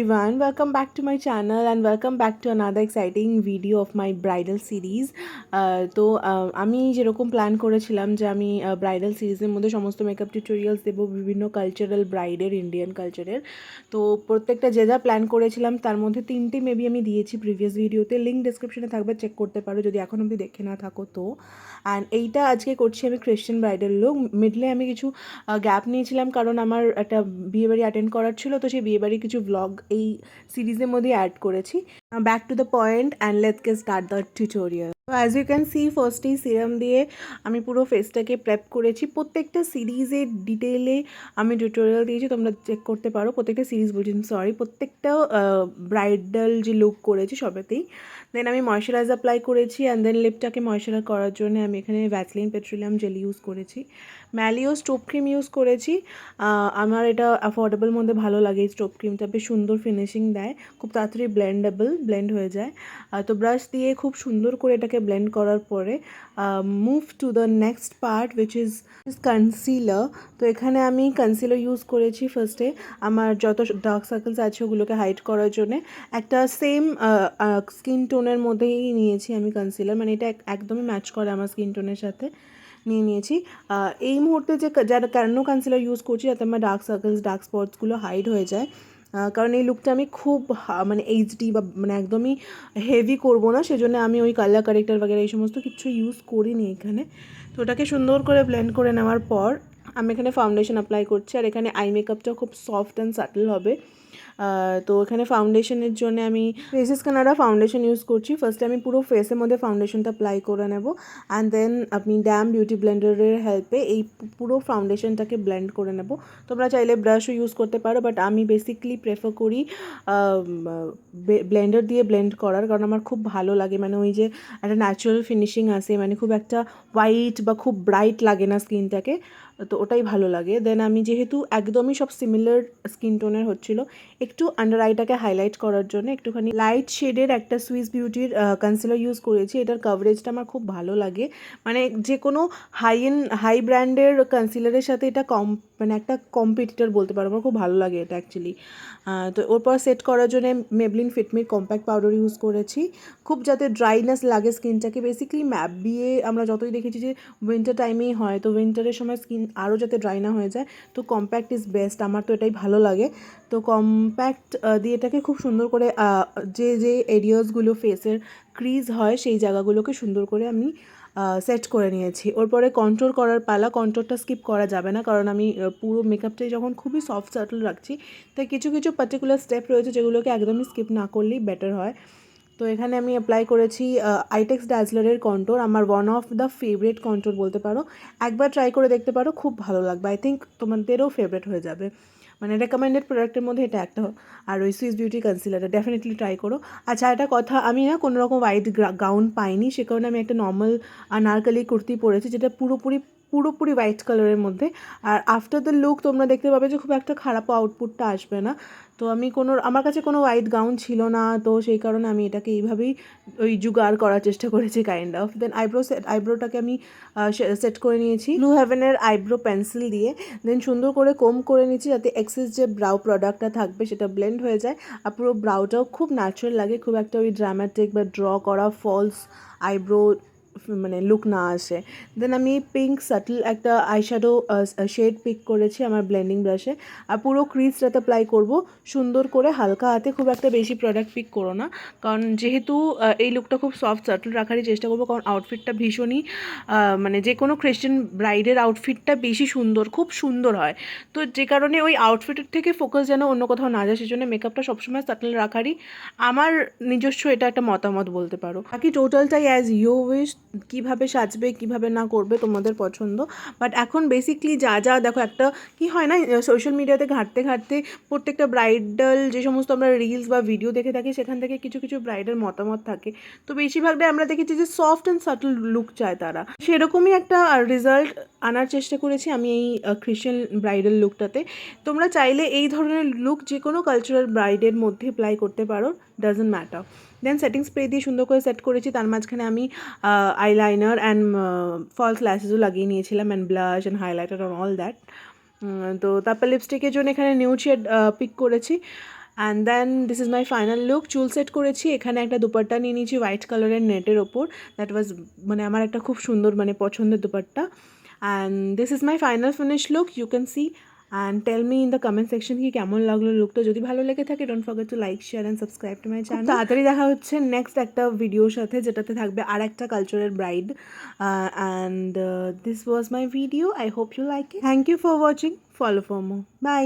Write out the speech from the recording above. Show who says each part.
Speaker 1: everyone, welcome back to my channel and welcome back to another exciting video of my bridal series. তো আমি যেরকম plan করেছিলাম যে আমি ব্রাইডাল সিরিজের মধ্যে সমস্ত মেকআপ টিউটোরিয়ালস দেবো বিভিন্ন কালচারাল ব্রাইডের ইন্ডিয়ান কালচারের। তো প্রত্যেকটা যে যা প্ল্যান করেছিলাম তার মধ্যে 3টে মেবি আমি দিয়েছি প্রিভিয়াস ভিডিওতে, লিঙ্ক ডিসক্রিপশনে থাকবে, চেক করতে পারো যদি এখন অবধি দেখে না থাকো তো। অ্যান্ড এইটা আজকে করছি আমি ক্রিশ্চিয়ান ব্রাইডাল লুক। মিডলে আমি কিছু গ্যাপ নিয়েছিলাম কারণ আমার একটা বিয়েবাড়ি অ্যাটেন্ড করার ছিল, তো সেই বিয়েবাড়ির কিছু ব্লগ এই সিরিজের মধ্যে অ্যাড করেছি। Back to the point and let's get start the tutorial. তো অ্যাজ ইউ ক্যান সি ফার্স্টেই সিরাম দিয়ে আমি পুরো ফেসটাকে প্রেপ করেছি। প্রত্যেকটা সিরিজের ডিটেলে আমি টিউটোরিয়াল দিয়েছি, তোমরা চেক করতে পারো। প্রত্যেকটা সিরিজ বলছি, সরি, প্রত্যেকটা ব্রাইডাল যে লুক করেছি সবেতেই। দেন আমি ময়শ্চারাইজার অ্যাপ্লাই করেছি অ্যান্ড দেন লিপটাকে ময়শ্চারাইজ করার জন্য আমি এখানে ভ্যাসলিন পেট্রোলিয়াম জেল ইউজ করেছি। ম্যালিও স্টোভ ক্রিম ইউজ করেছি। আমার এটা অ্যাফোর্ডেবল মধ্যে ভালো লাগে। এই স্টোভ ক্রিমটা বেশ সুন্দর ফিনিশিং দেয়, খুব তাড়াতাড়ি ব্লেন্ড হয়ে যায়। তো ব্রাশ দিয়ে খুব সুন্দর করে এটাকে ব্লেন্ড করার পরে move to the next part which is concealer. তো এখানে আমি কনসিলার ইউজ করেছি ফার্স্টে আমার যত ডার্ক সার্কেলস আছে ওগুলোকে হাইড করার জন্য। একটা সেম স্কিন টোনের মধ্যেই নিয়েছি আমি কনসিলার, মানে এটা একদমই ম্যাচ করে আমার স্কিন টোনের সাথে নিয়েছি। এই মুহূর্তে যারা কেন কনসিলার ইউজ করছি, যাতে আমার ডার্ক সার্কেলস ডার্ক স্পটসগুলো হাইড হয়ে যায়। কারণ এই লুকটা আমি খুব মানে এইচডি বা মানে একদমই হেভি করব না, সেজন্য আমি ওই কালার কারেক্টার বাগেরা এই সমস্ত কিছু ইউজ করিনি এখানে। তো ওটাকে সুন্দর করে ব্লেন্ড করে নেওয়ার পর আমি এখানে ফাউন্ডেশন অ্যাপ্লাই করছি। আর এখানে আই মেকআপটাও খুব সফট অ্যান্ড সাটল হবে। তো এখানে ফাউন্ডেশনের জন্য আমি ফেসেস কানাডা ফাউন্ডেশন ইউজ করছি। ফার্স্টে আমি পুরো ফেসের মধ্যে ফাউন্ডেশনটা অ্যাপ্লাই করে নেব অ্যান্ড দেন আপনি ড্যাম বিউটি ব্লেন্ডারের হেল্পে এই পুরো ফাউন্ডেশনটাকে ব্লেন্ড করে নেব। তোমরা চাইলে ব্রাশও ইউজ করতে পারো, বাট আমি বেসিকলি প্রেফার করি ব্লেন্ডার দিয়ে ব্লেন্ড করার, কারণ আমার খুব ভালো লাগে। মানে ওই যে একটা ন্যাচারাল ফিনিশিং আসে, মানে খুব একটা হোয়াইট বা খুব ব্রাইট লাগে না স্কিনটাকে, তো ওটাই ভালো লাগে। দেন আমি যেহেতু একদমই সব সিমিলার স্কিন টোনের হচ্ছিলো, একটু আন্ডার আইটাকে হাইলাইট করার জন্য একটুখানি লাইট শেডের একটা সুইস বিউটির কনসিলার ইউজ করেছি। এটার কভারেজটা আমার খুব ভালো লাগে, মানে যে কোনো হাই ব্র্যান্ডের কনসিলারের সাথে এটা মানে একটা কম্পিটিটর বলতে পারো। আমার খুব ভালো লাগে এটা অ্যাকচুয়ালি। তো ওরপর সেট করার জন্য মেবলিন ফিটমির কম্প্যাক্ট পাউডার ইউজ করেছি, খুব যাতে ড্রাইনেস লাগে স্কিনটাকে। বেসিক্যালি ম্যাপ বিয়ে আমরা যতই দেখেছি যে উইন্টার টাইমেই হয়, তো উইন্টারের সময় স্কিন আরও যাতে ড্রাই না হয়ে যায়, তো কম্প্যাক্ট ইজ বেস্ট। আমার তো এটাই ভালো লাগে। তো কম্প্যাক্ট দিয়ে এটাকে খুব সুন্দর করে যে এরিয়াসগুলো ফেসের ক্রিজ হয় সেই জায়গাগুলোকে সুন্দর করে আমি সেট করে নিয়েছি। ওরপরে কন্ট্রোল করার পালা। কন্ট্রোলটা স্কিপ করা যাবে না, কারণ আমি পুরো মেকআপটাই যখন খুবই সফট সাটল রাখছি, তাই কিছু কিছু পার্টিকুলার স্টেপ রয়েছে যেগুলোকে একদমই স্কিপ না করলেই বেটার হয়। তো এখানে আমি অ্যাপ্লাই করেছি আইটেক্স ড্যাজলারের কন্ট্রোর, আমার one of the favourite contour বলতে পারো। একবার ট্রাই করে দেখতে পারো, খুব ভালো লাগবে। আই থিঙ্ক তোমাদেরও ফেভারিট হয়ে যাবে, মানে রেকমেন্ডেড প্রোডাক্টের মধ্যে এটা একটা। আর ওই সুইস বিউটি কনসিলারটা ডেফিনেটলি ট্রাই করো। আচ্ছা, একটা কথা, আমি না কোনো রকম হোয়াইট গাউন পাইনি, সে কারণে আমি একটা নর্মাল আনারকলি কুর্তি পরেছি, যেটা পুরোপুরি হোয়াইট কালারের মধ্যে। আর আফটার দ্য লুক তোমরা দেখতে পাবে যে খুব একটা খারাপও আউটপুটটা আসবে না। তো আমার কাছে কোনো হোয়াইট গাউন ছিল না, তো সেই কারণে আমি এটাকে এইভাবেই ওই জুগাড় করার চেষ্টা করেছি কাইন্ড অফ। দেন আইব্রোটাকে আমি সেট করে নিয়েছি ব্লু হেভেনের আইব্রো পেন্সিল দিয়ে। দেন সুন্দর করে কোম করে নিয়েছি যাতে এক্সেস যে ব্রাউ প্রোডাক্টটা থাকবে সেটা ব্লেন্ড হয়ে যায় আর পুরো ব্রাউটাও খুব ন্যাচারাল লাগে, খুব একটা ওই ড্রামাটিক বা ড্র করা ফলস আইব্রো মানে লুক না আসে। দেন আমি পিঙ্ক সাটল একটা আইশ্যাডো শেড পিক করেছি আমার ব্লেন্ডিং ব্রাশে, আর পুরো ক্রিজটাতে অ্যাপ্লাই করব সুন্দর করে হালকা হাতে। খুব একটা বেশি প্রোডাক্ট পিক করো না, কারণ যেহেতু এই লুকটা খুব সফট সাটল রাখারই চেষ্টা করবো, কারণ আউটফিটটা ভীষণই মানে যে কোনো খ্রিস্টান ব্রাইডের আউটফিটটা বেশি সুন্দর, খুব সুন্দর হয়। তো যে কারণে ওই আউটফিটের থেকে ফোকাস যেন অন্য কোথাও না যায়, সেজন্য মেকআপটা সবসময় সাটল রাখারই আমার নিজস্ব এটা একটা মতামত বলতে পারো। বাকি টোটালটাই অ্যাজ ইউ উইশ, কীভাবে সাজবে কীভাবে না করবে তোমাদের পছন্দ। বাট এখন বেসিকলি যা দেখো, একটা কি হয় না, সোশ্যাল মিডিয়াতে ঘাঁটতে প্রত্যেকটা ব্রাইডাল যে সমস্ত আমরা রিলস বা ভিডিও দেখে থাকি, সেখান থেকে কিছু কিছু ব্রাইডের মতামত থাকে। তো বেশিরভাগটাই আমরা দেখেছি যে সফট অ্যান্ড সাটল লুক চায় তারা, সেরকমই একটা রেজাল্ট আনার চেষ্টা করেছি আমি এই খ্রিশ্চান ব্রাইডাল লুকটাতে। তোমরা চাইলে এই ধরনের লুক যে কোনো কালচারাল ব্রাইডের মধ্যে অ্যাপ্লাই করতে পারো, doesn't matter. Then setting spray দিয়ে সুন্দর করে সেট করেছি, তার মাঝখানে আমি আইলাইনার অ্যান্ড ফলস ল্যাশেসও লাগিয়ে নিয়েছিলাম, and blush and highlighter and all that. তো তারপর লিপস্টিকের জন্য এখানে নিউড শেড পিক করেছি। And then this is my final look. চুল সেট করেছি, এখানে একটা দুপাট্টা নিয়ে নিয়েছি হোয়াইট কালারের নেটের ওপর, দ্যাট ওয়াজ মানে আমার একটা খুব সুন্দর মানে পছন্দের dupatta. And this is my final finish look, you can see. And tell me in the comment section কি কেমন লাগলো লুকটা। যদি ভালো লেগে থাকে don't forget to like share and subscribe to my channel. তাড়াতাড়ি দেখা হচ্ছে নেক্সট একটা ভিডিওর সাথে, যেটাতে থাকবে আর একটা cultural bride. And this was my video, I hope you like it. Thank you for watching, follow for more, by.